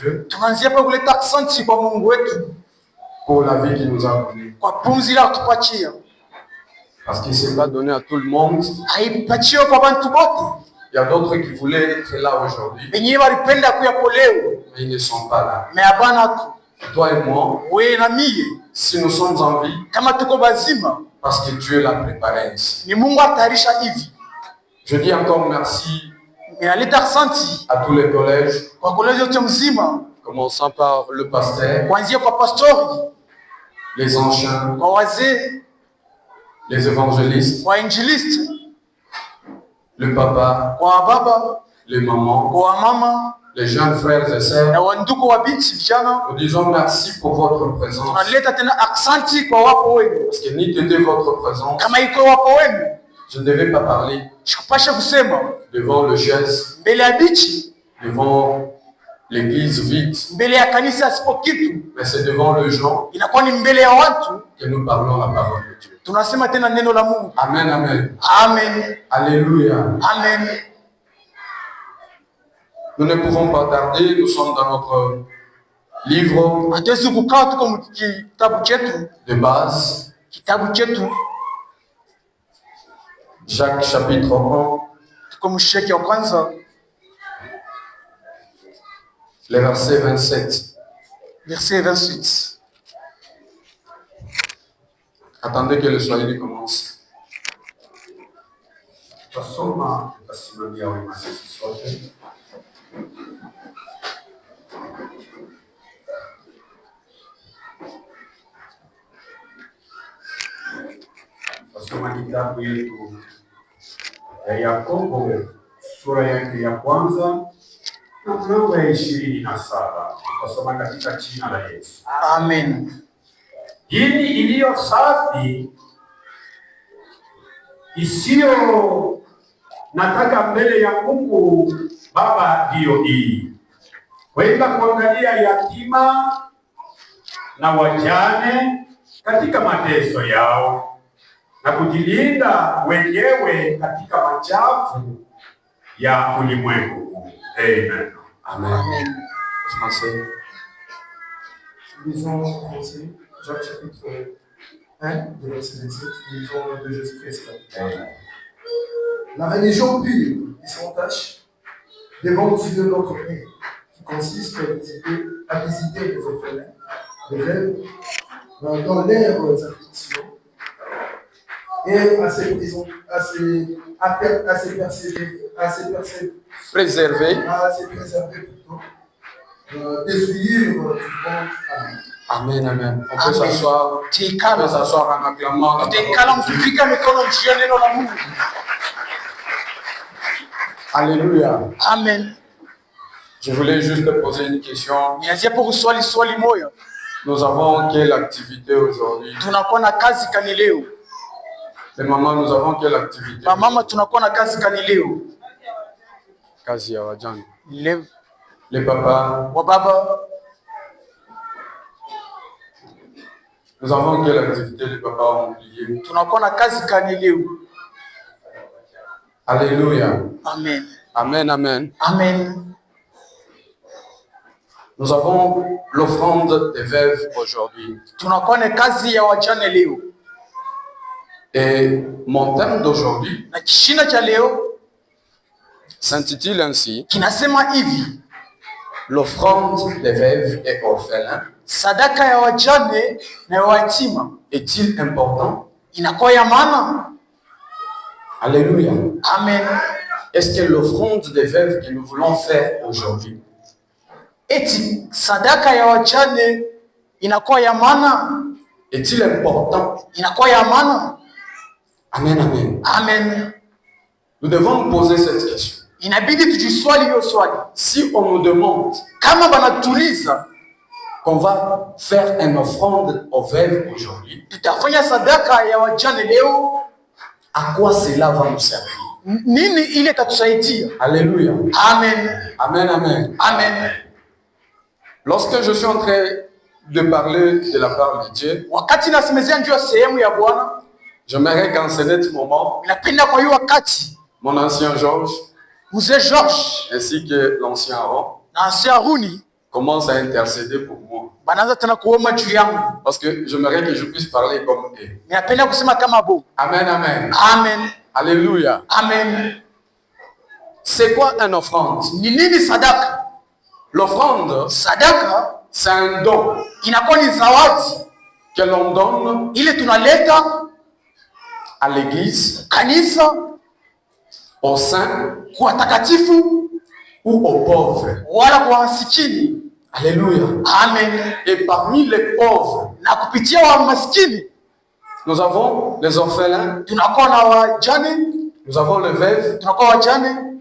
Dieu tunaanzia pa kuleta asante kwa Mungu wetu pour la vie qu'il nous a donnée. kwa pumzi la kutupatia. Parce qu'il ne s'est pas donné à tout le monde. Haipatia kwa bantu bote. Il y a d'autres qui voulaient être là aujourd'hui. Wenyewe walipenda kuyapo leo. Mais ils ne sont pas là. Mais hapana tu. Toi et moi, wewe na mie, si nous sommes en vie, kama tuko bazima, parce que Dieu l'a préparé ainsi. Ni Mungu atayarisha hivi. Je dis encore merci ninaleta asante à tous les collèges, kwa collège yote mzima, commençant par le pasteur, kuanzia kwa pastori, les anciens, kwa wazee, les évangélistes, kwa injilisti, le papa, kwa baba, les mamans, kwa mama, les jeunes frères et sœurs. na wandugu wa binti vijana. Nous disons merci pour votre présence. Tunaleta tena asante kwa wapo wenu. Parce que ni était votre présence, Kama iko wapo wenu, je ne devais pas parler sikupasha kusema devant le geste, mbele ya bichi, devant l'église vide, mbele ya kanisa sipo kitu, mais c'est devant les gens inakuwa ni mbele ya watu que nous parlons la parole de Dieu. tunasema tena neno la Mungu. Amen, amen. Amen. Alléluia. Amen. Nous ne pouvons pas tarder, nous sommes dans notre livre Hatuwezi kukaa tuko kitabu chetu, de base, kitabu chetu Jacques chapitre 1, tuko msheki wa kwanza, le verset 27. verset 28. Attendez que le Swahili commence. Tutasoma, tutasimamia wema sisi sote. Tutasoma kitabu yetu ya Yakobo sura yake ya kwanza na mlango ya 27. Tutasoma katika jina la Yesu. Amen. Dini iliyo safi isiyo nataka mbele ya Mungu Baba ndiyo hii: kwenda kuangalia yatima na wajane katika mateso yao na kujilinda wenyewe katika machafu ya ulimwengu. Amen. Amen. Amen. Français. Lisons en français, Jacques chapitre 1, verset 27, lisons de Jésus-Christ. La religion pure et sans tache devant Dieu notre Père, qui consiste à visiter les orphelins, les rêves, dans leurs afflictions, et à se préserver plutôt, d'essuyer du ventre. Amen, amen. On peut Amen. s'asseoir. On peut s'asseoir en acclamant. Tutakala mkifika mikono juu ya neno la Mungu. Alléluia. Amen. Je voulais juste te poser une question. Nianzie hapo swali moja. Nous avons quelle activité aujourd'hui? Tunakuwa na kazi kani leo? Les mamans, nous avons quelle activité? Mama, tunakuwa na kazi kani leo? Kazi ya wajane. Les papas, wa baba, nous avons quelle activité les papas ont oublié? tunakuwa na kazi kani leo? Alléluia. Amen. Amen, amen. Amen. Nous avons l'offrande des veuves aujourd'hui. Tunakuwa na kazi ya wajane leo. Et mon thème d'aujourd'hui Na kishina cha leo s'intitule ainsi: kinasema hivi: l'offrande des veuves et orphelins sadaka ya wajane na yatima est-il important? inakuwa ya maana? Alléluia. Amen. Est-ce que l'offrande des veuves que nous voulons faire aujourd'hui Eti sadaka ya wajane inakuwa ya maana? est-il important? Inakuwa ya maana? Amen, amen. Amen. Nous devons nous poser cette question. Inabidi tujiswali hiyo swali. Si on nous demande Kama banatuliza qu'on va faire une offrande aux veuves aujourd'hui, tutafanya sadaka ya wajane leo, à quoi cela va nous servir? nini ile tatusaidia? Alléluia. Amen. Amen, amen. Amen. Lorsque je suis en train de parler de la part de Dieu, Wakati nasemezea njoo sehemu ya Bwana, j'aimerais qu'en ce moment, napenda kwa hiyo wakati mon ancien Georges mzee George ainsi que l'ancien Aaron na ancien Aruni commencent à intercéder pour moi. banaanza tena kuomba juu yangu. Parce que j'aimerais que je puisse parler comme eux. Ninapenda kusema kama bo. Amen, amen. Amen. Alléluia. Amen. C'est quoi une offrande? Ni nini sadaka? L'offrande, Sadaka c'est un don inakuwa ni zawadi que l'on donne ile tunaleta à l'église, kanisa, aux saints kwa watakatifu ou aux pauvres. wala kwa masikini. Alléluia. Amen. Et parmi les pauvres, Na kupitia wa maskini nous avons les orphelins, tunakuwa na wajane, nous avons les veuves, tunakuwa wajane,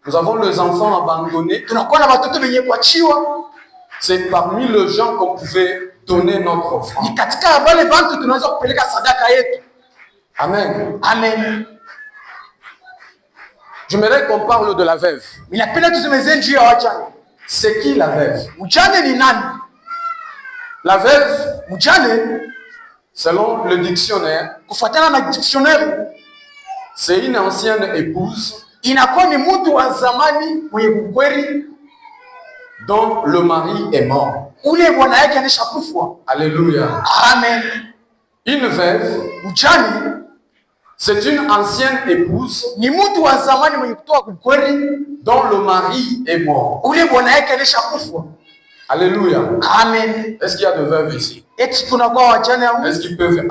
nous avons les enfants abandonnés. tunakuwa na watoto wenye kuachiwa. C'est parmi les gens qu'on pouvait donner notre offrande. Ni katika wale bantu tunaweza kupeleka sadaka yetu. Amen. Amen. J'aimerais qu'on parle de la veuve. Ninapenda tusemezeni juu ya wajane. C'est qui la veuve? Mjane ni nani? La veuve, Mjane selon le dictionnaire, kufuatana na dictionnaire c'est une ancienne épouse inakuwa ni mtu wa zamani mwenye kukweli dont le mari est mort. ule bwana yake anishakufa. Alléluia. Amen. Une veuve, Mjane c'est une ancienne épouse ni mtu wa zamani mwenye kutoa kukweli dont le mari est mort. ule bwana yake anishakufa. Alléluia. Amen. Est-ce qu'il y a de veuves ici? Eti kunakuwa wajane au Est-ce qu'ils peuvent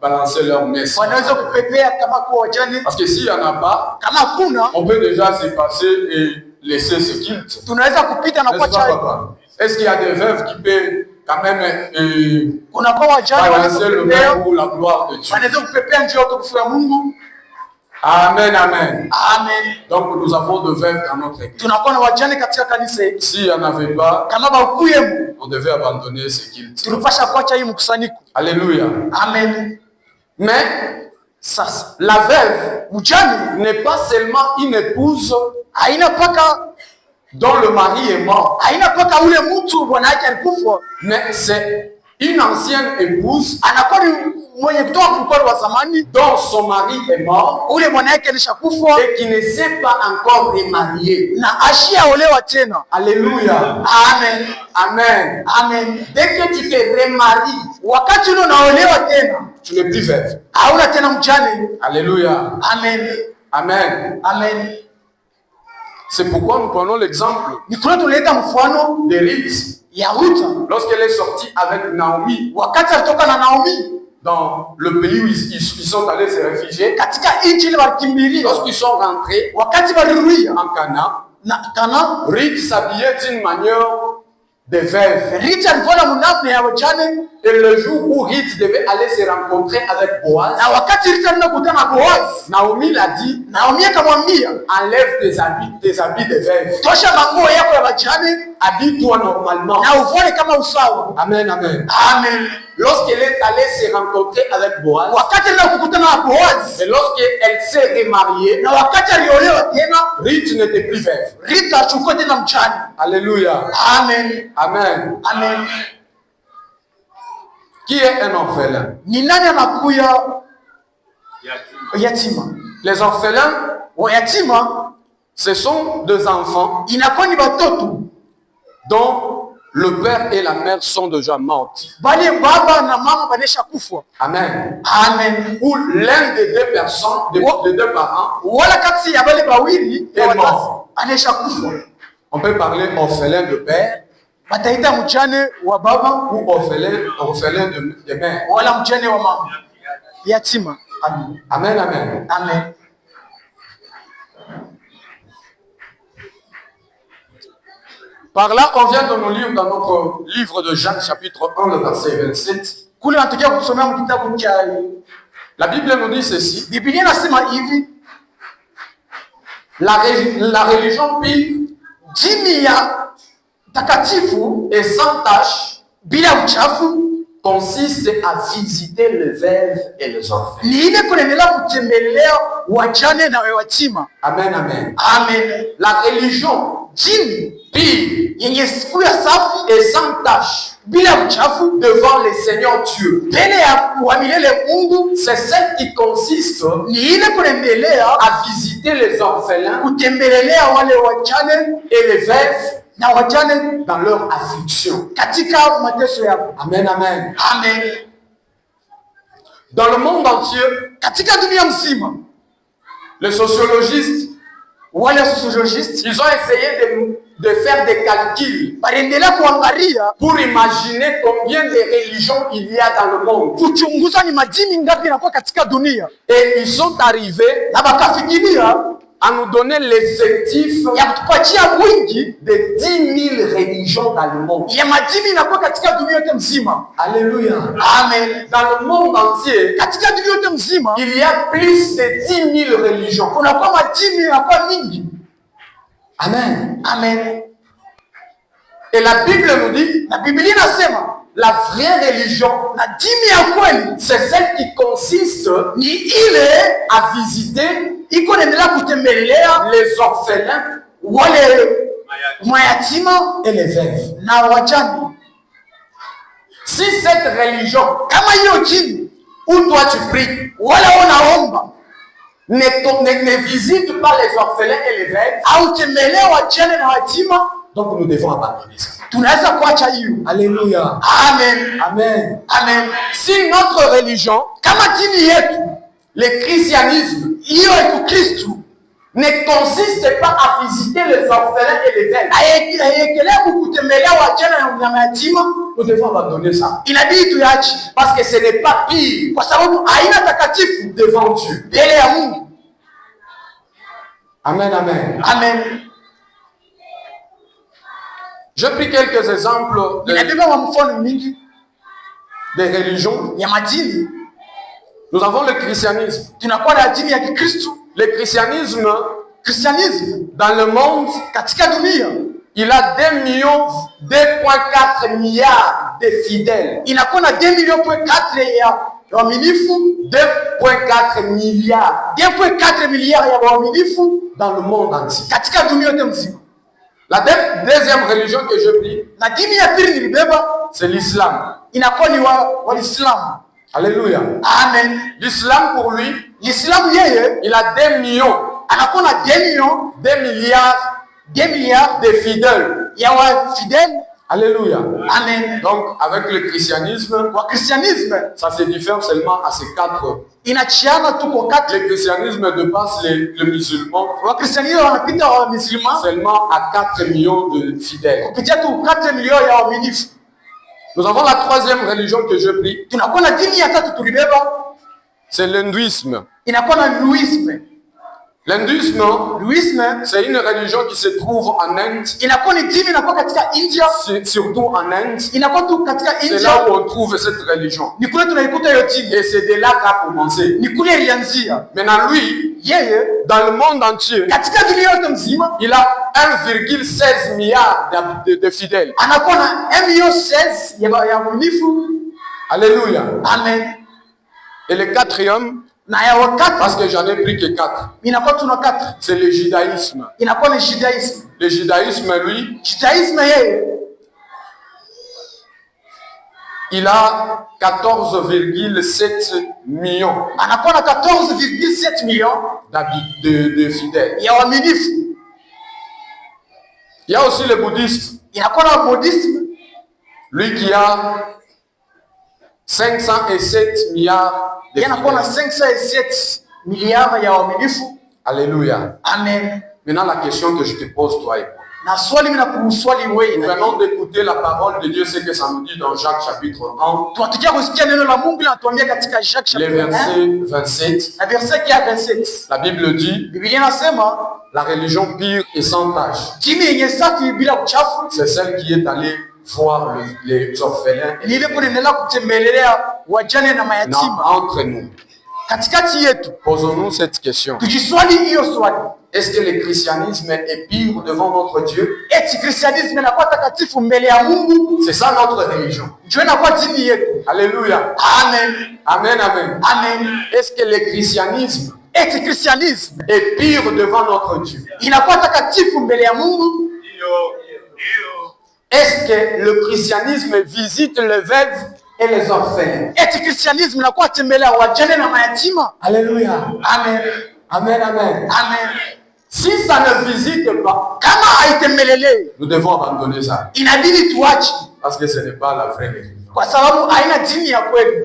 balancer leur messe? wanaweza kupepea kama kwa wajane? Parce que s'il n'y en a pas, Kama kuna on peut déjà se passer et laisser ce culte. tunaweza kupita na N'est-ce kwa pas, chai. papa? Est-ce qu'il y a des veuves qui peuvent quand même Kunakuwa wajane wanaweza balancer le kupepea, même pour la gloire de Dieu? wanaweza kupepea njia ya utukufu ya Mungu. Amen, amen. Amen. Donc nous avons de veuves dans notre église. Tunakuwa na wajane katika kanisa yetu. S'il n'y en avait pas, Kama bakuyemo on devait abandonner ce culte. tulipasha kuacha hii mkusanyiko. Alléluia. Amen. Mais Sasa la veuve mjane n'est pas seulement une épouse haina paka dont le mari est mort, haina paka ule mtu bwana yake alikufa, mais c'est une ancienne épouse anakuwa ni mwenye kutoka kukweli wa zamani dont son mari est mort ule bwana yake alishakufa et qui ne s'est pas encore remarié. na ashiaolewa tena. Alléluia. Amen. Amen. Amen. Dès que tu te remaries, Wakati ule unaolewa tena tu n'es plus veuve. hauna tena mjane. Alléluia. Amen. Amen. Amen. C'est pourquoi nous prenons l'exemple Ni kuna tuleta mfano de Ruth ya Ruta lorsqu'elle est sortie avec Naomi wakati alitoka na Naomi dans le pays où ils sont allés se réfugier. katika nchi ile walikimbilia. Lorsqu'ils sont rentrés Wakati walirudia en Canaan, na Kana, Ruth s'habillait d'une manière de veuve. Ruta alikuwa na mnafsi ya wajane, Et le jour où Ruth devait aller se rencontrer avec Boaz, na wakati Ruta alikutana na Boaz, Naomi l'a dit, Naomi akamwambia enlève tes habits de veuve. tosha manguo yako ya wajane Habille-toi normalement. na uvone kama usawa. Amen, amen. Amen. Lorsqu'elle est allée se rencontrer avec Boaz, Wakati alikutana na Boaz et lorsqu'elle s'est remariée, na wakati aliolewa tena, Ruth n'était plus veuve. Ruta achukua tena mjane. Alléluia. Amen. Amen. Amen. Qui est un orphelin? Ni nani anakuya yatima? Les orphelins, Wayatima ce sont deux enfants inakuwa ni batoto dont le père et la mère sont déjà morts. bali baba na mama banesha kufa. Amen. Amen. Ou l'un des deux personnes, des deux parents, Wala kati ya bale bawili est mort. anesha kufa. On peut parler orphelin de père Bataita mjane wa baba ou orphelin de mère. wala mjane wa mama. Yatima. Amen. Amen, amen. Amen. Par là, on vient de nous lire dans notre livre de Jacques, chapitre 1, le verset 27. Kule natokea kusomea kitabu cha La Bible nous dit ceci. Biblia inasema hivi, La religion pure dini ya takatifu et sans tache bila uchafu consiste à visiter les veuves et les orphelins. ni ile kuendelea kutembelea wajane na yatima. Amen, amen. Amen. La religion Dini pure yenye siku ya safi et sans tache bila uchafu devant le Seigneur Dieu, mbele ya wa milele Mungu c'est celle qui consiste ni ile kuendelea à visiter les orphelins kutembelea wale wajane et les veuves na wajane dans leur affliction. katika mateso yao. Amen, amen. Amen. Dans le monde entier, Katika dunia mzima, les sociologistes, wale sociologistes ils ont essayé de faire des calculs waliendelea kuangalia pour imaginer combien de religions il y a dans le monde. kuchunguza ni madini ngapi inakuwa katika dunia, Et ils sont arrivés na wakafikiria à nous donner l'effectif ya kutupatia wingi de 10 000 religions dans le monde. ya madini inakuwa katika dunia yote mzima. Alléluia. Amen. Dans le monde entier, Katika dunia yote mzima il y a plus de 10 000 religions. kunakuwa madini inakuwa mingi. Amen. Amen. Et la Bible nous dit, Na Biblia inasema la vraie religion, na dini ya kweli c'est celle qui consiste ni ile à visiter iko naendelea kutembelea les orphelins wale mayatima et les veuves. na wajane. Si cette religion, Kama hiyo dini où toi tu pries, wala unaomba ne visite pas les orphelins et les veuves, au tembelee wajane na yatima, donc nous devons abandonner ça. tunaweza kuacha hiyo. Alléluia. Amen. Amen. Amen. Si notre religion, Kama dini yetu le christianisme, hiyo ya Kristo ne consiste pas à visiter les orphelins et les veuves, haiekelea kutembelea wajane na mayatima, nous devons abandonner ça. inabidi tuyache, Parce que ce n'est pas pire kwa sababu haina takatifu devant Dieu. mbele ya Mungu. Amen, amen. Amen. Je pris quelques exemples Inabeba wa mfano mingi des religions. ya madini. Nous avons le christianisme. Tunakuwa na dini ya Kikristo. Le christianisme, Kristianisme dans le monde, katika dunia il a 2,4 milliards de fidèles. inakuwa na 2,4 ya waaminifu, 2,4 milliards 2,4 miliari ya waaminifu dans le monde entier. katika dunia yote mzima. La deuxième religion que je prie, Na dini ya pili nilibeba c'est l'islam. inakuwa ni Waislamu. Alléluia. Amen. L'islam, pour lui, Islamu yeye il a 2 millions, anakuwa na 2 milliards 2 miliari de fidèles. ya wafideli. Alléluia. Amen. Donc, avec le christianisme, Wa kristianisme ça se diffère seulement à ces 4. inachiana tu kwa kati. Le christianisme dépasse le musulman Wa kristianisme wanapita wa musulman seulement à 4 millions de fidèles. kupitia tu 4 milioni ya waaminifu. Nous avons la troisième religion que je prie, Tunakuwa na dini ya tatu tulibeba, c'est l'hindouisme. inakuwa na Luisme. L'hindouisme, Luisme c'est une religion qui se trouve en Inde, inakuwa ni dini inakuwa katika India, surtout en Inde. inakuwa tu katika C'est India. là où on trouve cette religion. Ni kule tunaikuta hiyo dini, Et c'est de là qu'a commencé. ni kule ilianzia. Maintenant, lui, Yeye dans le monde entier, katika dunia yote mzima il a 1,16 milliard de fidèles. anakuwa na 1,16 million ya waaminifu. Alléluia. Amen. Et le quatrième, Na ya wakati parce que j'en ai pris que 4, inakuwa tuna kata, c'est le judaïsme. inakuwa ni Judaisme. Le judaïsme, lui, Judaisme yeye il a 14,7 millions anakuwa na 14,7 million de fidèles. ya waaminifu. Il y a aussi le bouddhisme, Inakuwa na Buddhisme, lui qui a 507 milliards de yeye anakuwa na fidèles. 507 miliari ya waaminifu. Alléluia. Amen. Maintenant, la question que je te pose, toi et moi. Na swali mimi nakuswali wewe, Nous venons d'écouter la parole de Dieu, ce que ça nous dit dans Jacques chapitre 1, tunatukia kusikia neno la Mungu linatuambia katika Jacques les chapitre 1 versets 27. na verset ya 27. La Bible dit, Biblia inasema la religion pure et sans tache, dini yenye safi bila uchafu c'est celle qui est allée voir les orphelins ni ile kuendelea kutembelea wajane na mayatima entre nous. katikati yetu. Posons-nous cette question. Tujiswali hiyo swali, Est-ce que le christianisme est pur devant notre Dieu? eti kristianisme inakuwa takatifu mbele ya Mungu? C'est ça notre religion. Ndio inakuwa dini yetu. Alléluia. Amen. Amen, amen. Amen. Est-ce que le christianisme Eti kristianisme est pur devant notre Dieu? inakuwa takatifu mbele ya Mungu? Est-ce que le christianisme visite les veuves et les orphelins? Eti kristianisme inakuwa tembelea wajane na mayatima? Alléluia. Amen. Amen, amen. Amen. Si ça ne visite pas, kama haitembelele, nous devons abandonner ça. inabidi tuache, Parce que ce n'est pas la vraie religion. kwa sababu haina dini ya kweli.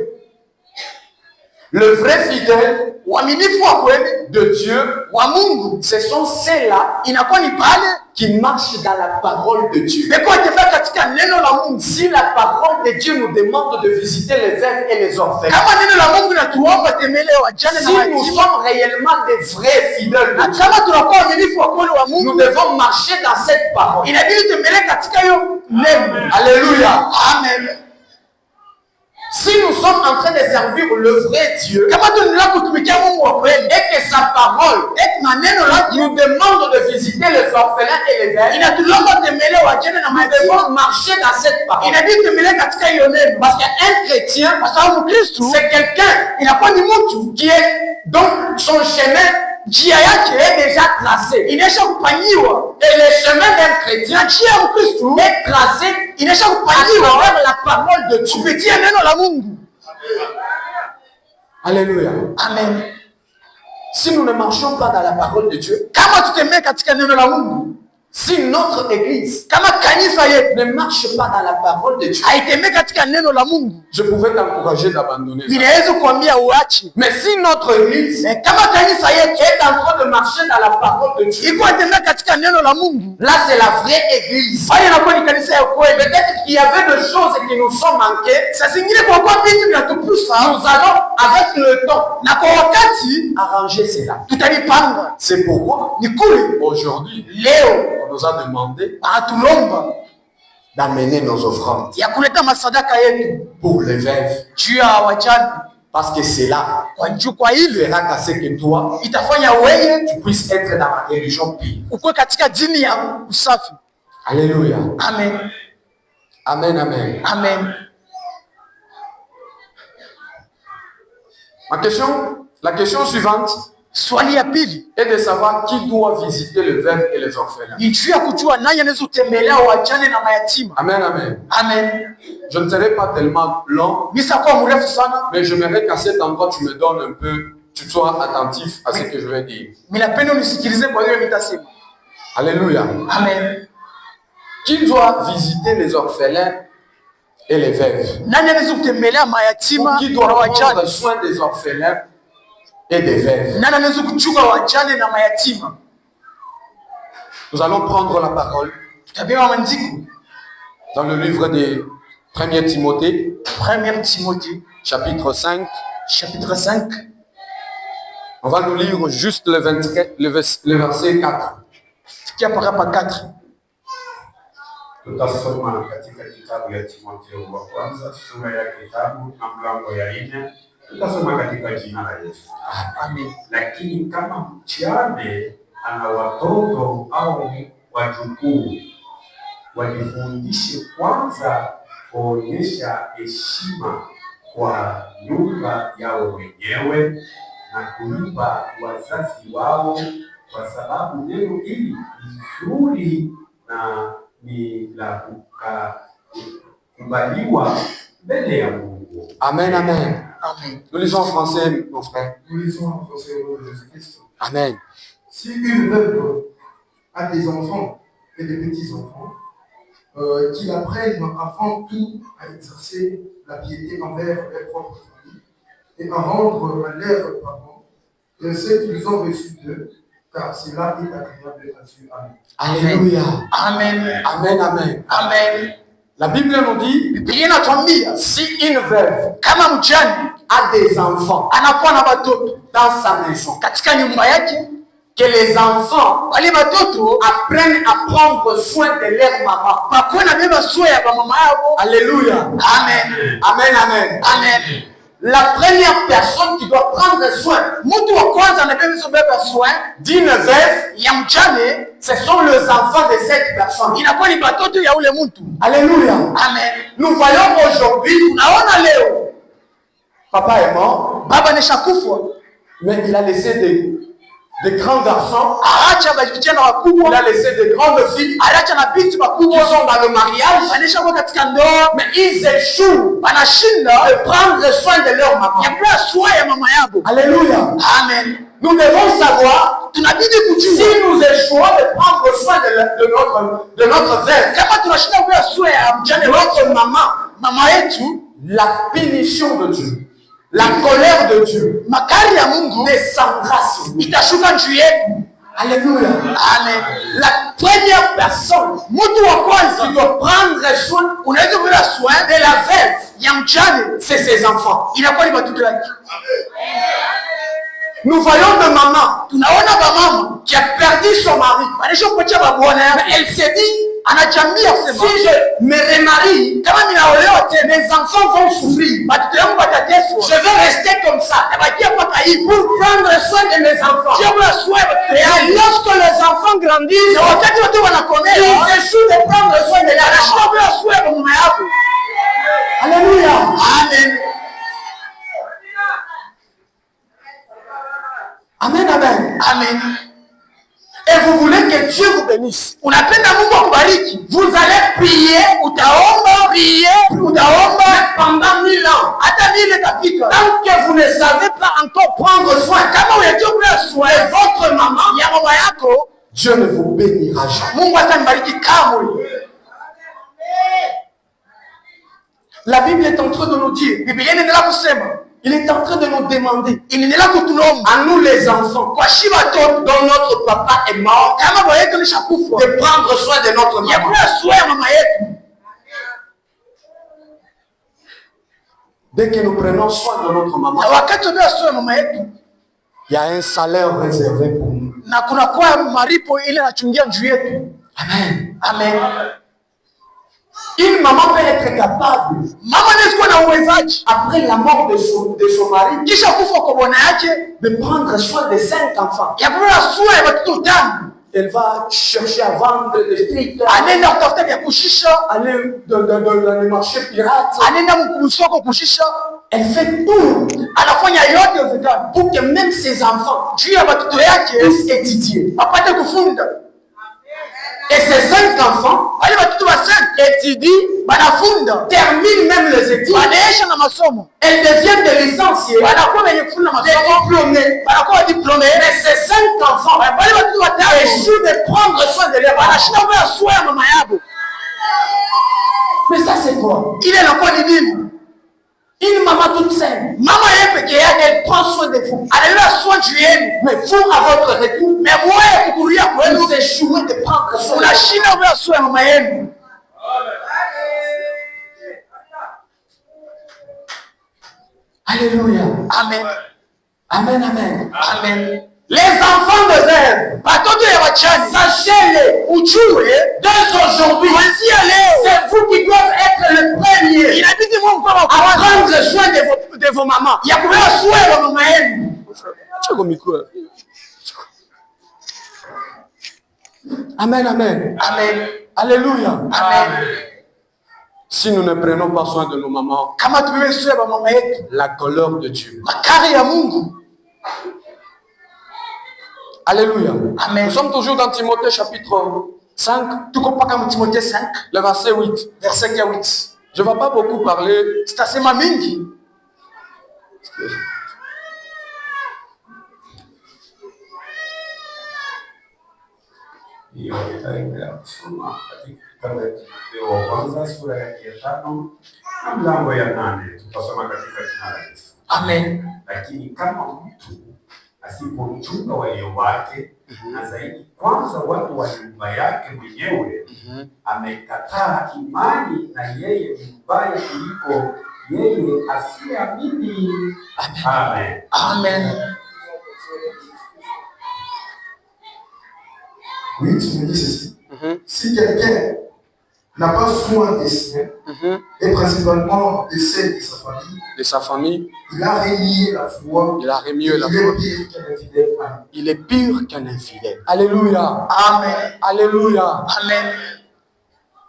Le vrai fidèle Uaminifu wa kweli de Dieu, wa Mungu ce sont ceux-là inakuwa ni pale qui marchent dans la parole de Dieu. beko tembea katika neno la Mungu. Si la parole de Dieu nous demande de visiter les veuves et les orphelins, Kama neno la Mungu natuomba tembelee wajane si na nous mayatima, sommes réellement des vrais fidèles na de Dieu, kama tunakuwa uaminifu wa kweli wa nous Mungu, devons marcher dans cette parole. inabidi tembelee katika hiyo neno. Alléluia. Amen. Si nous sommes en train de servir le vrai Dieu Kama tunaendelea kutumikia Mungu wa kweli, et que sa parole na neno lake nous demande de visiter les orphelins et les veuves, inatulomba tembelee wajane na nous mayatima, devons marcher dans cette parole. inabidi tembelee katika hiyo neno, Parce qu'un chrétien, kwa sababu Kristo c'est quelqu'un inakuwa ni mtu qui est, dont son chemin njia yake est déjà tracé. inaisha kupangiwa, Et le chemin d'un chrétien na njia ya Mkristo est tracé inaisha à kupangiwa travers la parole de Dieu. kupitia neno la Mungu. Alléluia. Amen. Si nous ne marchons pas dans la parole de Dieu, Kama tutembee katika neno la Mungu, si notre église kama kanisa yetu ne marche pas dans la parole de Dieu, haitembee katika neno la Mungu, je pouvais t'encourager d'abandonner ça. ninaweza kuambia uache. Mais si notre église Kama kanisa yetu est en train de marcher dans la parole de Dieu, iko tembea katika neno la Mungu, là c'est la vraie église. haya inakuwa ni kanisa ya kweli. Peut-être qu'il y avait des choses qui nous sont manquées. Saa zingine kwa kuwa vitu vinatupusa, Nous allons, avec le temps, na kwa wakati arranger cela. tutalipanga. C'est pourquoi, Ni kule aujourd'hui, leo on nous a demandé anatulomba d'amener nos offrandes ya kuleta masadaka yetu pour les veuves. juu ya wajane, Parce que cela kwa juu kwa hivyo fera qu'à ce que toi, itafanya wewe tu puisses être dans la religion pure. ukuwe katika dini ya usafi. Alléluia. Amen. Amen, amen. Amen. La question suivante Swali ya pili est de savoir qui doit visiter les veuves et les orphelins. ni juu ya kujua nani anaweza kutembelea wajane na mayatima. Amen, amen. Amen. Je ne serai pas tellement long, Nisakuwa mrefu sana, mais j'aimerais qu'à cet endroit, tu me donnes un peu, tu sois attentif à ce que je vais dire. ninapenda unisikilize kwa hiyo nitasema. Alléluia. Amen. Qui doit visiter les orphelins et les veuves? Nani anaweza kutembelea mayatima Qui na doit prendre wajane? soin des orphelins et des veuves? Nani anaweza kuchunga wajane na mayatima? Nous allons prendre la parole Tutabeba maandiko dans le livre de 1 Timothée, 1 Timothée chapitre 5. chapitre 5 On va nous lire juste le verset 4. fikia mpaka 4. Tutasoma katika kitabu ya Timotheo wa kwanza sura ya kitabu na mlango ya 4. Tutasoma katika jina la Yesu. Amen. Lakini kama mjane ana watoto au wajukuu, wajifundishe kwanza kuonyesha heshima kwa nyumba yao wenyewe na kulipa wazazi wao, kwa sababu neno hili ni zuri na ni la kukubaliwa mbele ya Mungu. Amen, amen. Amen. Nous lisons en français, mon frère. Nous lisons en français au nom de Jésus-Christ. Amen. Si une veuve a des enfants et des petits-enfants, qu'ils apprennent avant tout à exercer la piété envers leur propre famille et à rendre à leurs parents ce qu'ils ont reçu d'eux, car cela est agréable à Dieu. Amen. Alléluia. Amen. Amen, amen. Amen. La Bible nous dit, Biblia inatuambia si une veuve kama mjane a des enfants anakuwa na watoto dans sa maison, katika nyumba yake, que les enfants wale watoto apprennent à prendre soin de leur maman. bakuwe na beba sua ya mama yao. Alléluia. Amen. Amen, amen. Amen. La première personne qui doit prendre soin Mtu wa kwanza anabeba soin d'une veuve, ya mjane, ce sont les enfants de cette personne. inakuwa ni watoto ya ule mtu. Alléluia. Amen. Nous voyons aujourd'hui, Tunaona leo papa est mort, baba nishakufa, mais il a laissé des grands garçons, aacha vijana wakubwa, il a laissé des grandes filles aacha na binti qui wakubwa, sont dans le mariage, wanishakuwa katika ndoa, mais ils échouent wanashinda de prendre soin de leur maman. ya kuwa sua ya mama yao. Alléluia. Amen. Nous devons savoir tunabidi kujua si nous échouons de prendre soin de notre veuve, kama tunashinda kubeba sura ya mjane wetu, mama yetu, la punition de Dieu, la colère de Dieu, makali ya Mungu descendra sur nous. itashuka juu yetu. Alléluia. Amen. La première personne Mtu wa kwanza qui doit prendre soin unaweza kubeba soin de la veuve, ya mjane, c'est ses enfants. inakuwa ni watoto wake. Nous voyons de maman Tunaona mama qui a perdu son mari. alishokuacha babwana yake, Mais elle s'est dit, anachambia si kusema je me remarie, kama ninaolewa tena mes enfants vont souffrir. watoto yangu watateswa, Je vais rester comme ça nabakia mpaka hivi pour prendre soin de mes enfants. sio kubeba soin ya watoto Et yangu. lorsque les enfants grandissent, Na wakati watu wanakomea, ils échouent de prendre soin de leur anashinda enfants. kubeba soin ya mama yako. Alléluia. Amen. Amen, amen. Amen. Et vous voulez que Dieu vous bénisse. Unapenda Mungu akubariki, Vous allez prier utaomba mais pendant 1000 ans. hata vile itafika. Tant que vous ne savez pas encore prendre soin Kama unajua kubeba soin de votre maman, ya mama yako, Dieu ne vous bénira jamais. Mungu hatambariki kamwe. La Bible est en train de nous dire, Biblia inaendelea kusema, il est en train de nous demander, inaendelea kutuomba à nous les enfants, kwa shi watoto, dont notre papa est mort, kama baba yetu alishakufa, de prendre soin de notre ya maman. kubeba soin ya mama yetu. Dès que nous prenons soin de notre maman, Na wakati tunabeba soin ya mama yetu, il y a un salaire réservé pour nous. na kuna kwa maripo ile anachungia juu yetu. Amen. Amen. Une maman peut être capable, Mama anaweza kuwa na uwezaji après la mort de son mari, kisha kufa kwa bwana yake de prendre soin de 5 enfants. ya kubeba soin ya watoto tano. Elle va chercher à vendre des trucs, Anaenda kutafuta vya kushisha, aller dans les marchés pirates. anaenda msoko kushisha, Elle fait tout anafanya yote yawezekana pour que même ses enfants juu ya watoto yake puissent étudier. apate kufunda. Et ces 5 enfants Wale watoto wa 5 étudient, wanafunda, terminent même les études. wanaisha na masomo, Elles deviennent des licenciés, wanakuwa wenye kufunda des masomo, diplômés. wanakuwa diplome. Mais ces 5 enfants Wale watoto watano échouent de prendre soin de leur wanashinda enfants. kubeba soin ya mama yao. Mais ça, c'est quoi? Ile inakuwa ni nini? Une maman toute seule, Mama yeye peke yake elle prend soin de vous. anabeba soin juu yenu, Mais vous, à votre retour, na mwoye kukulia kwenu vous échouez de prendre soin de vous. unashinda kubeba soin ya mama yenu. Alléluia. Amen. Amen, amen. Amen. Les enfants de rêve, Watoto ya wachani, sachez-le, ujue dès aujourd'hui, kuanzia leo c'est vous qui doivent être le premier inabidi Mungu kama à kwanza prendre soin de vos mamans. ya kubeba soin ya mama yenu. Amen, amen. Amen. Alléluia. Amen. Si nous ne prenons pas soin de nos mamans, Kama tubebe soin ya mama yetu, la colère de Dieu. makari ya Mungu. Alléluia. Amen. Nous sommes toujours dans Timothée chapitre 5, Tuko mpaka Timothée 5 le verset 8. verset ya 8. Je ne vais pas beaucoup parler. Sitasema mingi. Hiyo itaendelea kusoma katika kitabu cha Timotheo wa kwanza sura yake ya 5 na mlango ya 8. Tutasoma katika jina la Yesu. Amen. Lakini kama mtu asipochunga walio wake, na zaidi kwanza watu wa nyumba yake mwenyewe, amekataa imani, na yeye ni mbaya kuliko yeye asiyeamini. Amen. Amen. Oui, tu me dis ceci. Si quelqu'un n'a pas soin des siens, et principalement des celles de sa famille, De sa famille, il a renié la foi, il a remué la il est foi. pire qu'un infidèle ami. Il est pire qu'un infidèle. Alléluia. Amen. Alléluia. Amen.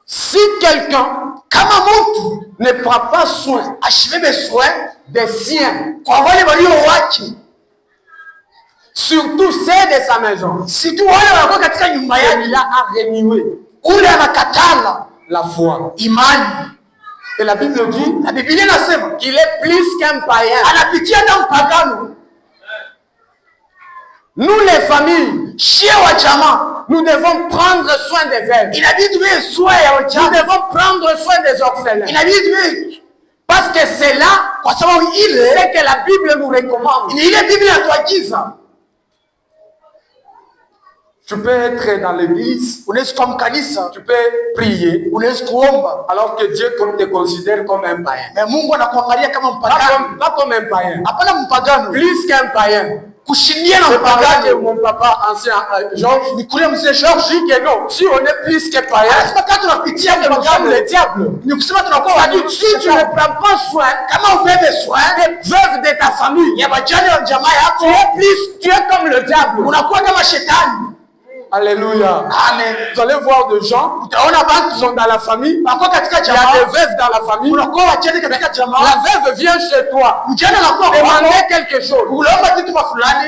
Si quelqu'un, Kama mtu ne prend pas soin ashibebe soin des siens, kwa wale walio wake, surtout ceux de sa maison, si tu wale wanakuwa katika nyumba yake, il a remué ule anakatala la foi. imani. Et la Bible dit Na Biblia inasema qu'il est plus qu'un païen. anapitia na mpagano. Nous les familles, shie wa jamaa nous devons prendre soin des veuves. inabidi tuwe soin ya Nous wajane, devons prendre soin des orphelins. inabidi tuwe Parce que c'est là, kwa sababu ile c'est que la Bible nous recommande. ni ile Biblia inatuagiza. Tu peux être dans l'église, Unaweza kuwa mkanisa, tu peux prier, unaweza kuomba, alors que Dieu te considère comme un païen. na Mungu anakuangalia kama mpagano, Pas comme un païen, hapana mpagano, plus qu'un païen. kushindia na C'est par là que mpagano. mon papa ancien Georges Ni kule mzee George dit que non, si on est plus que païen, anasema kama tunapitia nous sommes mpagano, les diables. ni kusema tunakuwa Ça dit, wadudu. si tu ne prends pas soin, Kama ubebe soin des veuves de ta famille, ya wajane wa jamaa tu yako, es plus, tu es comme le diable. unakuwa kama shetani. Alléluia. Amen. Vous allez voir des gens, Utaona watu qui sont dans la famille, wako katika il y a jamaa, des veuves dans la famille. unakuwa wajane katika jamaa, La veuve vient chez toi, mjane anakuwa demander kwako, quelque chose. unaomba kitu kwa fulani,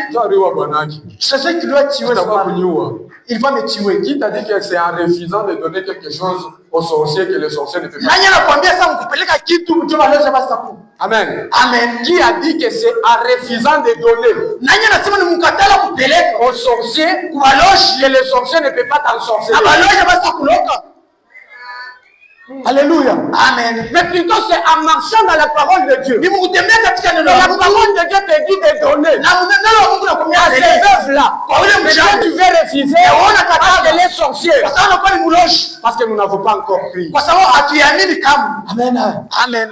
Sasa sasa kilio tiwe kunyua. il va me tuer. Qui t'a dit que c'est en refusant de donner quelque chose aux sorciers que les sorciers ne peuvent pas? Nani anakuambia sasa mkupeleka kitu mtu malezi basi taku. Amen. Amen. Qui a dit que c'est en refusant de donner Nani anasema ni mkatala kupeleka aux sorciers kubaloshi que les sorciers ne peuvent pas t'ensorceler? abaloshi basi takuloka. Alléluia. Amen. Mais plutôt c'est en marchant dans la parole de Dieu. Ni mkutembea katika neno La la Mungu. parole de Dieu te dit de donner. Na neno la Mungu nakwambia À ces veuves-là, mais quand tu veux refuser, parce que les sorciers, kwa sababu anakuwa ni mloshi, parce que nous n'avons pas encore pris. kwa sababu hatuamini kama. Amen. Amen.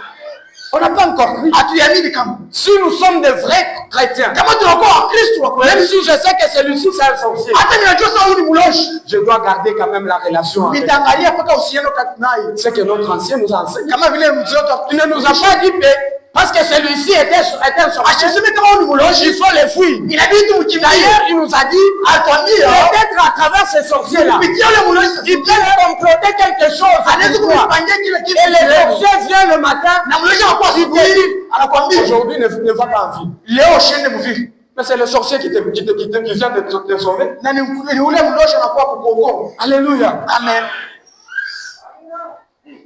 On n'a pas encore pris. Hatuamini kama. Si nous sommes des vrais chrétiens, Kama tunakuwa Wakristo wa même kweli, si je sais que celui-ci c'est un sorcier, hata ninajua sasa huyu ni mloshi, je dois garder quand même la relation avec lui. nitaangalia mpaka uhusiano kati naye. C'est que notre ancien nous enseigne. Kama vile mzee wetu Il ne nous a pas dit que parce que celui-ci était un sorcier, asiseme kama huyu ni mloshi, il faut les fuir. inabidi tumkimbie. D'ailleurs, il nous a dit, Atuambia peut-être à travers ces sorciers-là, kupitia yule mloshi ils peuvent comploter quelque chose. anaweza pour toi. kukupangia kile kitu. Et les sorciers viennent le matin, na mloshi anakuwa asubuhi anakuambia aujourd'hui ne va pas en vie. leo ushende mvili. Mais c'est le sorcier qui vient de te sauver. Na ni ule mloshi anakuwa kukuokoa. Alléluia. Amen.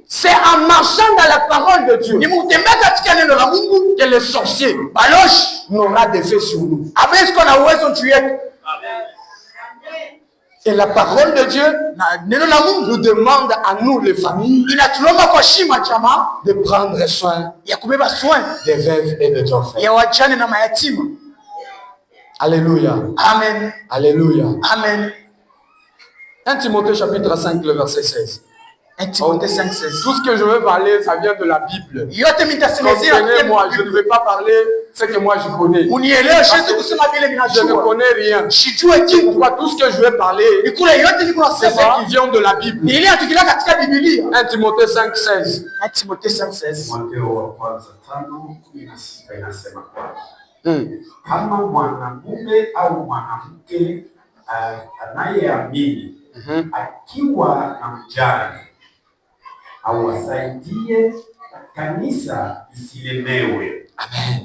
C'est en marchant dans la parole de Dieu Ni mkutembea katika neno la Mungu que les sorciers baloshi n'aura d'effet sur nous. hawezi kuwa na uwezo juu yetu. Et la parole de Dieu Na neno la Mungu nous demande à nous, les familles, inatulomba kwa shima jamaa de prendre soin ya kubeba soin des veuves et des orphelins. ya wajane na mayatima. Alléluia. Amen. Alléluia. Amen. 1 Timothée chapitre 5, le verset 16. 1 Timothée 5:16. Tout ce que je veux parler, ça vient de la Bible. Yote mitasemezea Comprenez-moi, je ne vais pas parler ce que moi je connais. unielewe, siwezi kusema vile Je ne ninajua. connais rien. Sijue kitu. Pourquoi tout ce que je vais parler, Nikule yote niko c'est ce nasema qui vient de la Bible. ni ile atukila katika Biblia. 1 Timothée 5, 16. 1 Timothée 5:16. Mateo wa kwanza 5:16 inasema kwamba kama mwanamume au mwanamke anayeamini akiwa na mjane awasaidie kanisa isilemewe,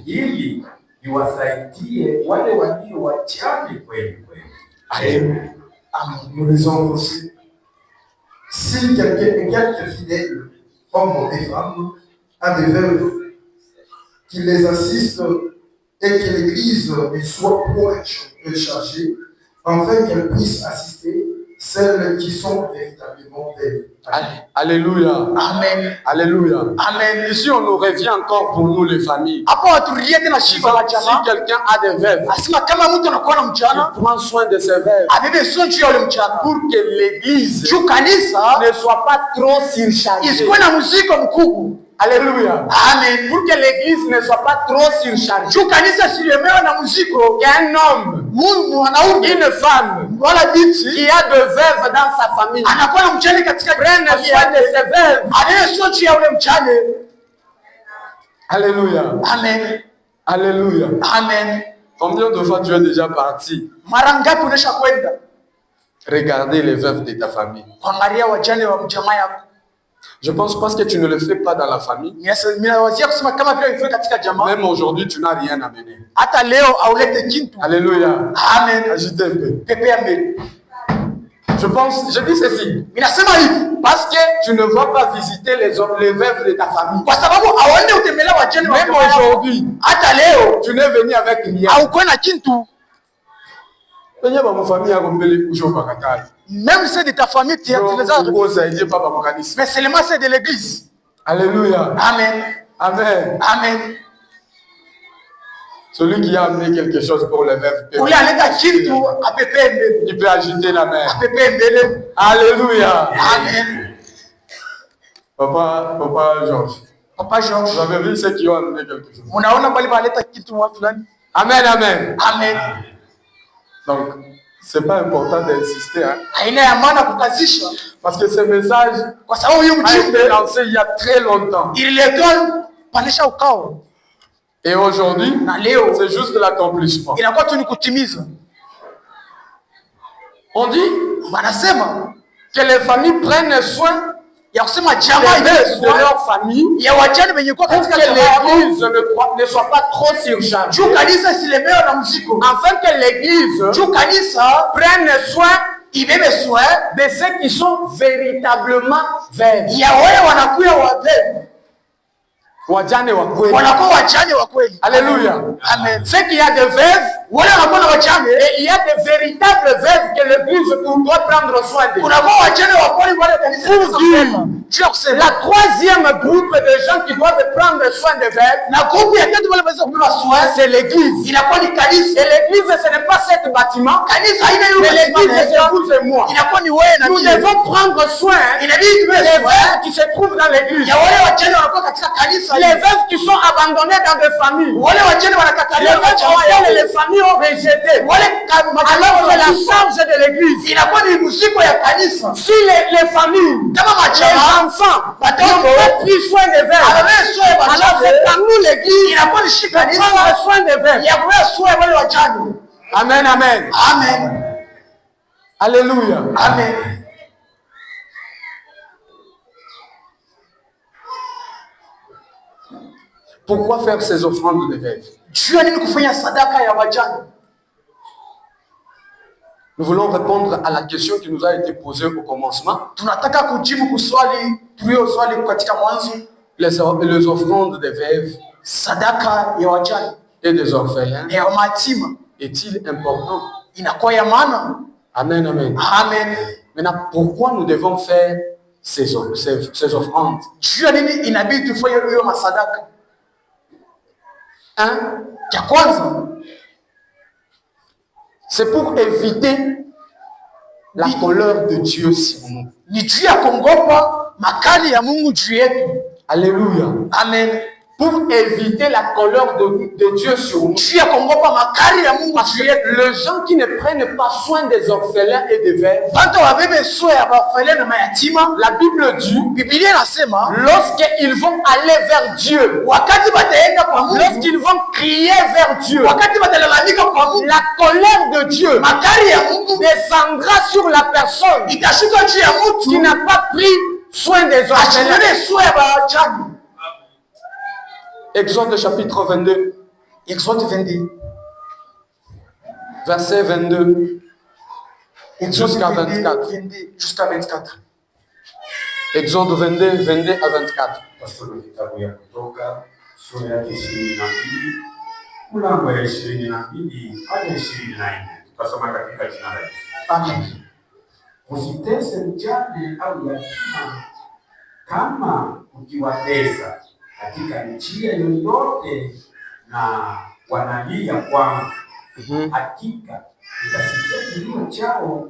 ili iwasaidie wale walio wajane kweli kweli. Amen. Nous lisons aussi. Si quelqu'un fidèle, homme et femme, a des veuves, qu'il les assiste et que l'Église ne soit point chargée, afin qu'elle puisse assister celles qui sont véritablement veuves. Alléluia. Amen. Alléluia. Amen. Ici, on nous revient encore pour nous, les familles. Hapo watulie tena shiba wa Si jamaa. quelqu'un a des veuves, Asema kama mtu anakuwa na mjana, il prend soin de ses veuves abebe soin juu ya ule mjana. pour que l'église Juu kanisa ne soit pas trop surchargée. isikuwe na mzigo mkubwa. Alléluia. Amen. Pour que l'église ne soit pas trop surchargée. Juu kanisa silemewe na mzigo. Qu'un homme, Mwanaume une femme wala binti qui a de veuves dans sa famille anakuwa na mjane katika prenne soin de ses veuves. anaye soin juu ya ule mjane. Alléluia. Amen. Alléluia. Amen. Combien de fois tu es déjà parti Mara ngapi unaisha kwenda regarder les veuves de ta famille? kuangalia wajane wa mjamaa yako? Je pense parce que tu ne le fais pas dans la famille. Ninawazia kusema kama vile ifanye katika jamaa. Même aujourd'hui, tu n'as rien amené. Hata leo aulete kitu. Alléluia. Amen. Agitez un peu. Pepea mbele. Je dis ceci. Ninasema hivi Parce que tu ne vas pas visiter les veuves de ta famille. kwa sababu awaende utembelea wajane wa Même jamaa yako. aujourd'hui, Hata leo tu n'es venu avec rien. haukuwe na kitu. Penye ba mu famille akombele kusho bakatali. Même c'est de ta famille, tu les as. Mais seulement c'est de l'église. Alléluia. Amen. Amen. Amen. Celui qui a amené quelque chose pour les veuves. Il peut agiter la main. Alléluia. Amen. Papa Georges. Papa Georges. Vous avez vu ceux qui ont amené quelque chose. Amen. Amen. Amen. Donc, c'est pas important d'insister. Hein? Parce que ce message a été lancé il y a très longtemps. Et aujourd'hui, c'est juste l'accomplissement. On dit que les familles prennent soin de leur famille pour que l'église ne soit pas trop surchargée. Afin que l'église prenne soin de ceux qui sont véritablement veuves. Alléluia. Amen. C'est qu'il y a des veuves et il y a des véritables veuves que l'église doit prendre soin d'eux. La troisième groupe de gens qui doivent prendre soin des veuves, c'est l'église. Et l'église, ce n'est pas cet bâtiment. Mais l'église, c'est vous et moi. Nous devons prendre soin des veuves qui se trouvent dans l'église. Les veuves qui sont abandonnées dans des familles. Les veuves auxquelles les familles ont rejeté. Alors c'est la charge de l'église. Si les familles, les enfants n'ont pas pris soin des veuves, alors c'est à nous l'église de prendre soin des veuves. Amen, amen. Amen. Alléluia. Amen. Pourquoi faire ces offrandes de veuves? Nous voulons répondre à la question qui nous a été posée au commencement. Les offrandes des veuves et des orphelins est-il important? Amen, amen. Amen. Maintenant, pourquoi nous devons faire ces offrandes? C'est pour éviter la colère de Dieu sur nous. Alléluia. Amen. Pour éviter la colère de Dieu sur nous. Les gens qui ne prennent pas soin des orphelins et des veuves, la Bible dit, lorsqu'ils vont aller vers Dieu, lorsqu'ils vont crier vers Dieu, la colère de Dieu descendra sur la personne qui n'a pas pris soin des orphelins. Exode chapitre 22. Exode 22. Verset 22 jusqu'à 24. Jusqu'à 24. Exode 22, 22 à 24. Pasoma kitabu ya Kutoka sura yake 22 mlango ya 22 hadi 24. Tutasoma katika jina la Yesu. Amen. Usitese mjane au yatima kama ukiwatesa katika njia yoyote na wanalia kwangu. Hakika nitasikia kilio chao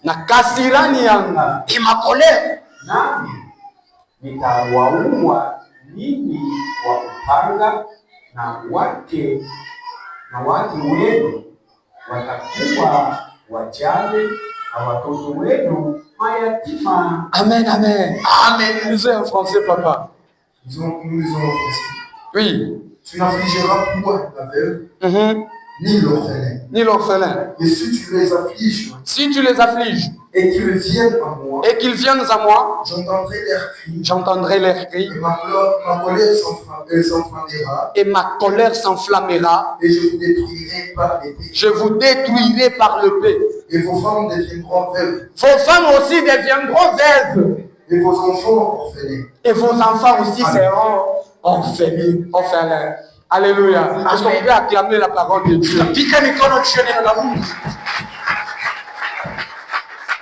na kasirani yangu imakoleo, nami nitawaua ninyi kwa upanga, na wake wenu watakuwa wajane na watoto wenu mayatima. Amen, amen. Amen. Lisez en français, papa. Nous lisons en français. Oui. Tu n'affligeras point la veuve, ni l'orphelin. Ni l'orphelin. Et si tu les affliges, et qu'ils viennent à moi, j'entendrai leurs cris, et ma colère s'enflammera, et je vous détruirai par l'épée. Et vos femmes deviendront veuves. Vos femmes aussi deviendront veuves. Et vos enfants orphelins. Et vos enfants aussi seront orphelins. Alléluia. Est-ce qu'on peut acclamer la parole de Dieu?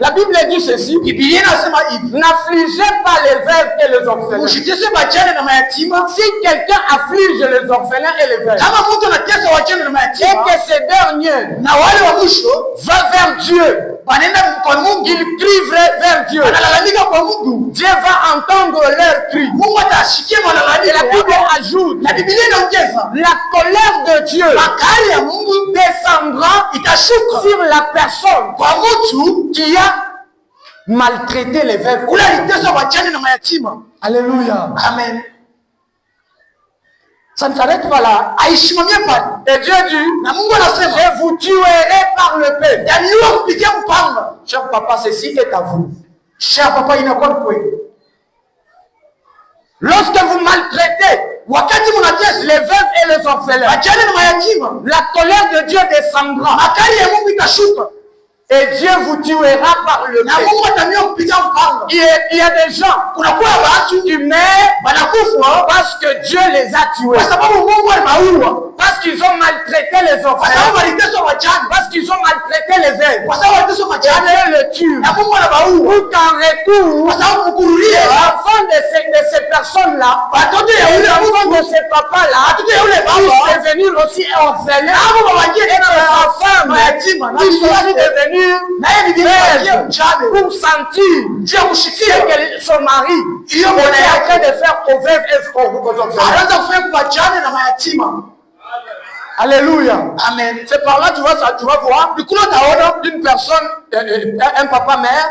La Bible dit ceci. N'affligez pas les veuves et les orphelins. Si quelqu'un afflige les orphelins et les veuves, et que ces derniers va vers Dieu, il crie vers Dieu, Dieu va entendre leur cri. Et la Bible ajoute, la colère de Dieu descendra sur la personne qui a maltraité les veuves. Alléluia. Amen. Ça ne s'arrête pas là. Et Dieu dit, je vous tuerai par le pain. Cher papa, ceci est à vous. Cher papa, il n'a pas de point. Lorsque vous maltraitez les veuves et les orphelins, la colère de Dieu descendra. Et Dieu vous tuera par le pain. Il y a des gens qui meurent parce que Dieu les a tués. Parce qu'ils ont maltraité les orphelins. Parce qu'ils ont maltraité les veuves. Dieu le tue. Pour qu'en retour, les enfants de ces personnes-là, les enfants de ces papas-là, puissent devenir aussi orphelins. Et que leurs femmes puissent aussi devenir pour sentir ce que son mari est en train de faire aux veuves et aux orphelins. Alléluia. Amen. C'est par là tu vas voir une personne, un papa-mère,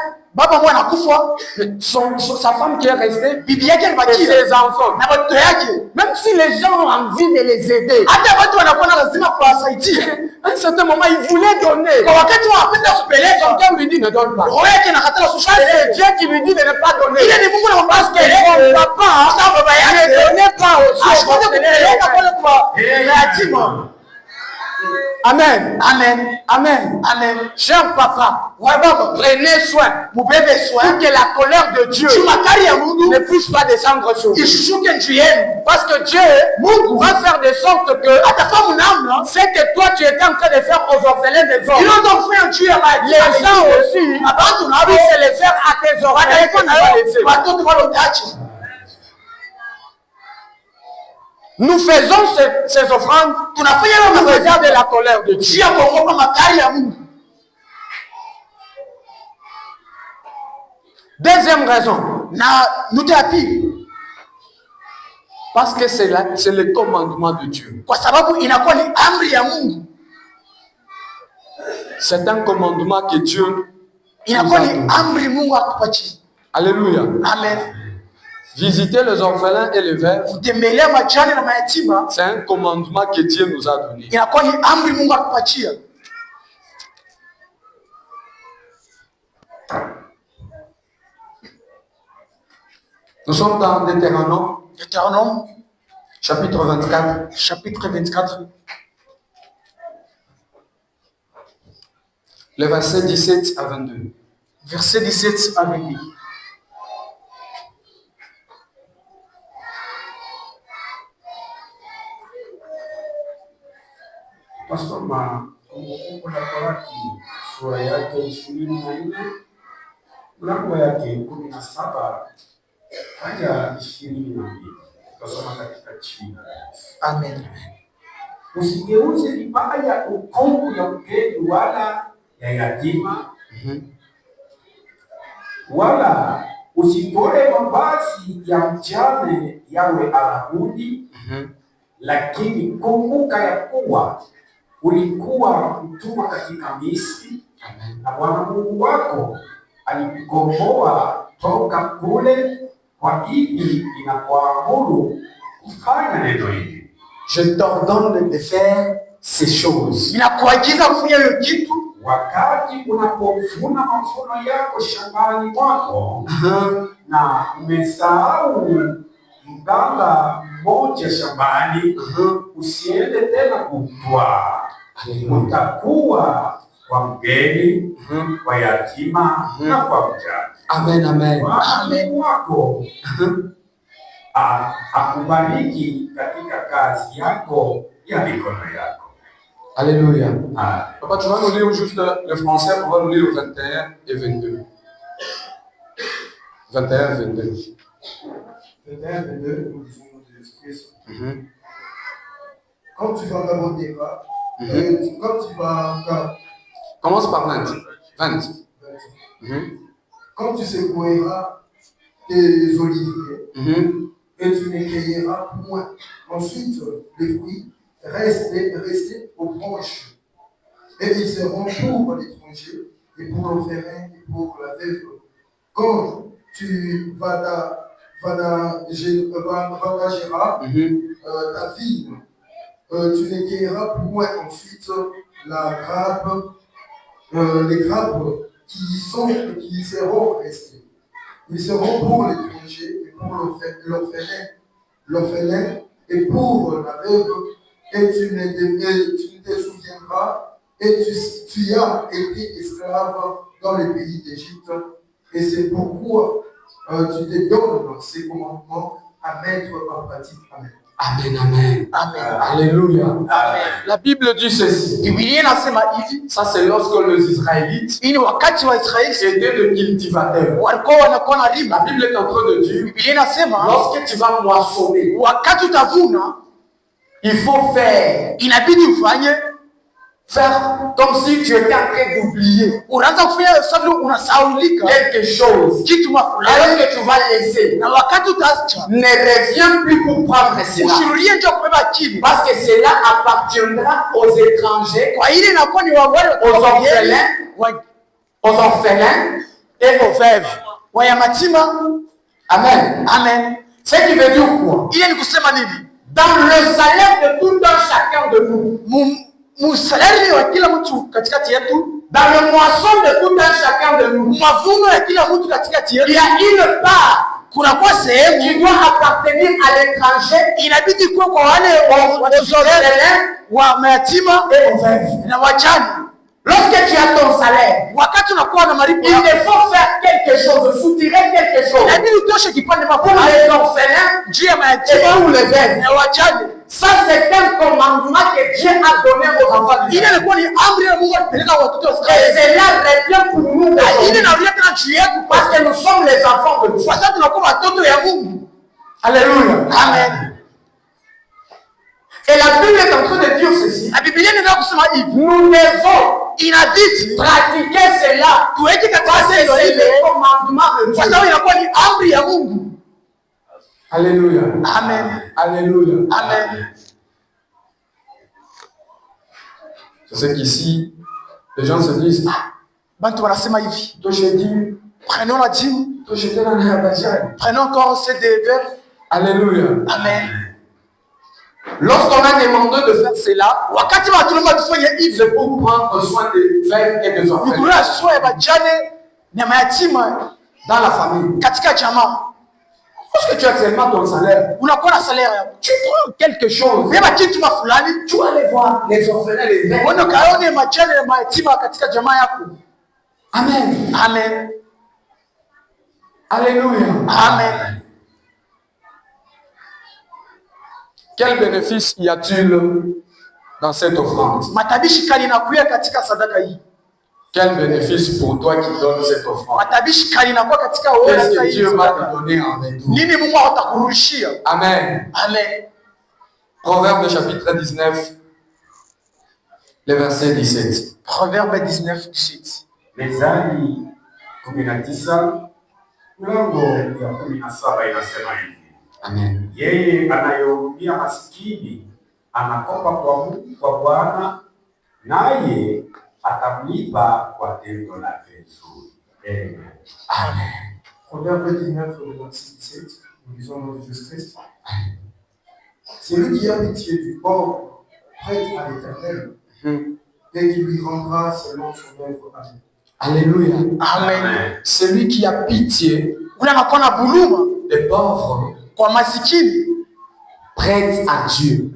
sa femme qui est restée, et ses enfants. Même si les gens ont envie de les aider, à un certain moment, ils voulaient donner. Son cœur lui dit ne donne pas. Ça, c'est Dieu qui lui dit de ne pas donner. Parce que son papa ne donnait pas aux Amen. Amen. Amen. Amen. Cher papa, prenez soin pour que la colère de Dieu ne puisse pas descendre sur vous. Parce que Dieu va faire de sorte que ce que toi tu étais en train de faire aux orphelins des hommes, les gens aussi puissent les faire à tes orphelins que tu vas laisser. Nous faisons ces offrandes pour de la colère de Dieu. Deuxième raison, parce que c'est le commandement de Dieu. C'est un commandement que Dieu nous a donné. Alléluia. Amen. Visiter les orphelins et les veuves, c'est un commandement que Dieu nous a donné. Nous sommes dans Deutéronome, chapitre 24. Le verset 17 à 22. Verset 17 à 22. Tasoma Kumbukumbu la Torati sura yake 24 mlango yake 17 hadi 22. Tasoma katika jina la Yesu. Amen. Usigeuze vibaya hukumu ya mgeni wala ya yatima, wala usitoe mavazi ya mjane yawe arahuni. Lakini kumbuka ya kuwa ulikuwa mtumwa katika Misri, na Bwana Mungu wako alikukomboa toka kule. Kwa hivi ninakuamuru kufanya neno hili. Je t'ordonne de faire ces choses. Wakati unapovuna mavuno yako shambani mwako, na umesahau mganga mmoja shambani, usiende tena kutwaa. Utakuwa kwa mgeni, kwa yatima na kwa mjane. Amen, amen. Watu wako akubariki katika kazi yako ya mikono yako. Alléluia. Ah. Papa, tu vas nous lire juste le français, on va nous lire 21 et 22. 21 et 22. 21 et 22, nous disons de Jésus-Christ. Quand tu vas t'abonneras, quand tu vas... Commence par 20. 20. Quand tu secoueras tes oliviers, et tu ne cueilleras point. Ensuite, les fruits restent aux branches. Et ils seront pour l'étranger, et pour l'orphelin, et pour la veuve. Quand tu vanageras ta vigne, tu ne cueilleras point ensuite les grappes qui seront restées. Ils seront pour l'étranger et pour l'orphelin et pour la veuve, et tu ne te souviendras, et tu as été esclave dans le pays d'Égypte, et c'est pourquoi tu te donnes ces commandements à mettre en pratique. Amen. Amen, amen. Amen. Alléluia. Amen. La Bible dit ceci. Biblia inasema hivi, Ça, c'est lorsque les Israélites hii ni wakati wa Israeli étaient de cultivateurs. walikuwa wanakuwa na riba. La Bible est en train de dire, Biblia inasema lorsque tu vas moissonner, wakati utavuna il faut inabidi ufanye faire comme si tu étais en train d'oublier unaanza kufanya sababu unasahaulika quelque chose. kitu Et mafulani, lorsque tu vas laisser, na wakati utaacha ne reviens plus pour prendre cela. usirudie ndio kubeba chini, Parce que cela appartiendra aux étrangers, kwa ile inakuwa ni wa wale aux orphelins et aux veuves. wa yatima. Amen. Amen. Ce qui veut dire quoi? Ile ni kusema nini? Dans le salaire de tout un chacun de nous, Musalari wa kila mtu katikati yetu, dans le moisson de tout un chacun de nous, mavuno ya kila mtu katikati il yetu, y a une part kunakuwa qui sehemu doit appartenir à l'étranger, inabidi kuwa kwa wale orphelins wa mayatima et aux veuves. na wajane. Lorsque tu as ton salaire, Wakati unakuwa na malipo il yako, faut faire quelque chose, soutirer quelque chose inabidi utoshe kipande pour mafuta les orphelins juu ya et mayatima pour les veuves. na wajane. Ça, c'est un commandement que Dieu a donné aux enfants Ile d'Israël. ilikuwa ni amri ya Mungu alipeleka watoto wa Et Israeli. cela revient pour nous Na ile aujourd'hui, inarudia tena juu yetu parce que nous sommes les enfants de Dieu. kwa sababu tunakuwa watoto ya Mungu. Alléluia. Amen. Et la Bible est en train de dire ceci. Na Biblia inaenda kusema hivi, Nous devons inabidi pratiquer cela tuweke katika parce que tendo c'est hili le commandement de kwa Dieu. sababu inakuwa ni amri ya Mungu. Alléluia. Amen. Alléluia. Amen. Je sais qu'ici, les gens se disent, Bantu wanasema hivi, toi j'ai dit, prenons la dîme, toi j'étais dans la bataille. prenons encore ces deux verbes. Alléluia. Amen. Lorsqu'on a demandé de faire cela, Wakati watu naomba tufanye hivi, c'est pour prendre soin des veuves et des orphelins kukulia sura ya bajane na mayatima dans la famille. katika jamaa. Lorsque tu as seulement ton salaire, Unakuwa na salaire yako, tu prends quelque chose. beba kitu fulani, Tu vas aller voir les orphelins, les veuves. uende kaone majane na mayatima katika jamaa yako. Amen. Amen. Alléluia. Amen. Quel bénéfice y a-t-il dans cette offrande? Matabishi kali inakuya katika sadaka hii. Quel bénéfice pour toi qui donne cette offrande? Matabishi kali inakuwa katika wewe Qu'est-ce sadaka que hii. Dieu va te donner en retour? Nini Mungu atakurudishia? Amen. Amen. Proverbe chapitre 19, le verset 17. Proverbe 19:17. Mezali 19 mlango ya 17 inasema hivi: Amen. yeye anayehurumia maskini anakopa kwa Mungu, kwa Bwana, naye atamlipa kwa tendo lake zuri. Amen. Amen. Proverbe 19, le verset 17, nous lisons au nom de Jésus-Christ. C'est lui qui a pitié du pauvre, prête à l'Éternel, et qui lui rendra selon son œuvre. Amen. Alléluia. Amen. Celui qui a pitié Ule anakuwa na buluma des pauvres, kwa masikini, prête à Dieu.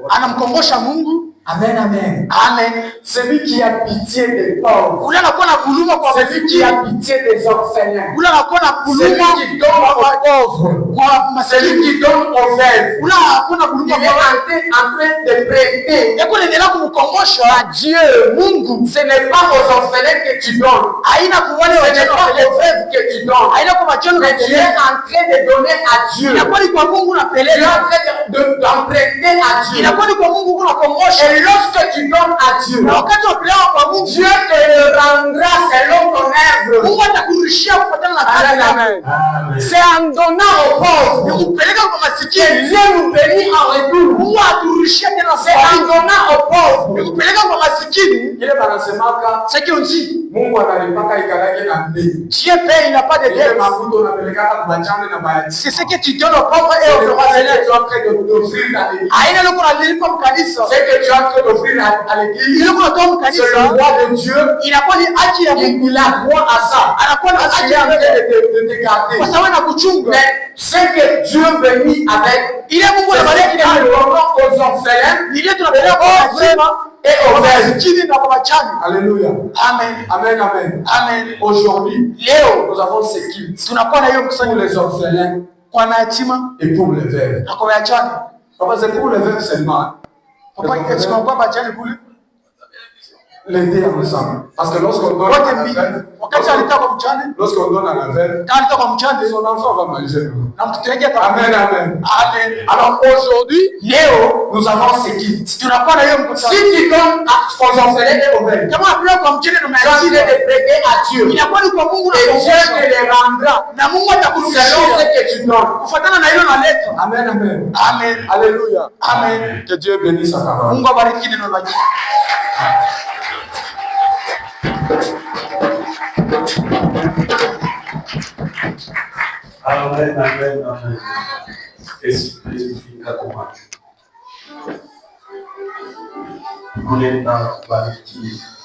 anamkongosha Mungu. Amen, amen. Amen. Celui qui a pitié des pauvres. Ule anakuwa na buluma kwa Celui qui a pitié des orphelins. Ule anakuwa na Celui buluma qui donne aux pauvres. kwa Celui qui donne aux veuves. Ule anakuwa na buluma Il est en train de prêter. Eko nendelea kumkumbusha Dieu, Mungu, ce n'est pas aux orphelins que tu donnes. haina kuwale Ce n'est wajane pas aux veuves que tu donnes. haina kwa machano Mais tu es en train de donner à Dieu. inakuwa ni kwa Mungu Tu es unapeleka en train d'emprunter à Dieu. inakuwa ni kwa Mungu unakumbusha Et lorsque tu donnes à Dieu, na wakati unapeleka kwa Mungu Dieu te le rendra selon ton œuvre. Mungu atakurudishia kufuatana na kazi yako. Amen. C'est en donnant aux pauvres Ni kupeleka kwa que masikini Dieu nous bénit en retour. Mungu aturudishia tena C'est en zaidi. donnant aux pauvres. Ni kupeleka kwa masikini. Ile banasemaka C'est qu'on dit Mungu analipaka ikalake na mbili. Dieu paye, il n'a pas de Ile dette. mafuta unapelekaka kwa bachane na bayati. C'est ce que tu donnes aux pauvres et aux C'est orphelins. ce que tu es en train d'offrir à l'église. Haina loko nalipa mkanisa. Ce que tu es en train d'offrir à l'église, Ile kuna toa c'est le mkanisa. droit de Dieu. Inakuwa ni haki ya Mungu. Il a droit à ça. Anakuwa na Parce haki qu'il est en ya train Mungu. de te garder. Kwa sababu anakuchunga. Mais ce que Dieu bénit avec, Ile Mungu c'est anabariki ce que nous nayo. donnons aux orphelins Ile tunapeleka kwa wazima et aux kwa veuves. masikini na kwa wachani. Alléluia. Amen. Amen, amen. Amen. Aujourd'hui, Leo nous avons ce culte tunakuwa na hiyo pour mkusanyiko les orphelins kwa mayatima et pour les veuves. na kwa wachani. Papa, c'est pour les veuves seulement. Papa yatima kwa wachani kule. L'aider ensemble. Parce que lorsqu'on donne Wote à la mbili. veuve, Wakati alitoka kwa mchani, lorsqu'on donne à la veuve, kama alitoka kwa mchani son enfant va manger. na mtoto wake ata. Amen, amen. Amen. Alors aujourd'hui, Leo nous avons ce culte. tunakuwa na hiyo mkutano. Si tu donnes aux orphelins et aux veuves, Kama apeleka kwa mchani na tu as envie mayatima, de prêter à Dieu. inakuwa ni kwa Mungu na Et kwa Dieu Yesu. te les rendra Na Mungu selon atakurudishia ce que tu donnes. kufuatana na hilo naleta. Amen, amen. Amen. Alléluia. Amen. Que Dieu bénisse sa parole. Mungu abariki neno lake. Amen, amen, amen. Espírito fica com a. Mulher da barriga.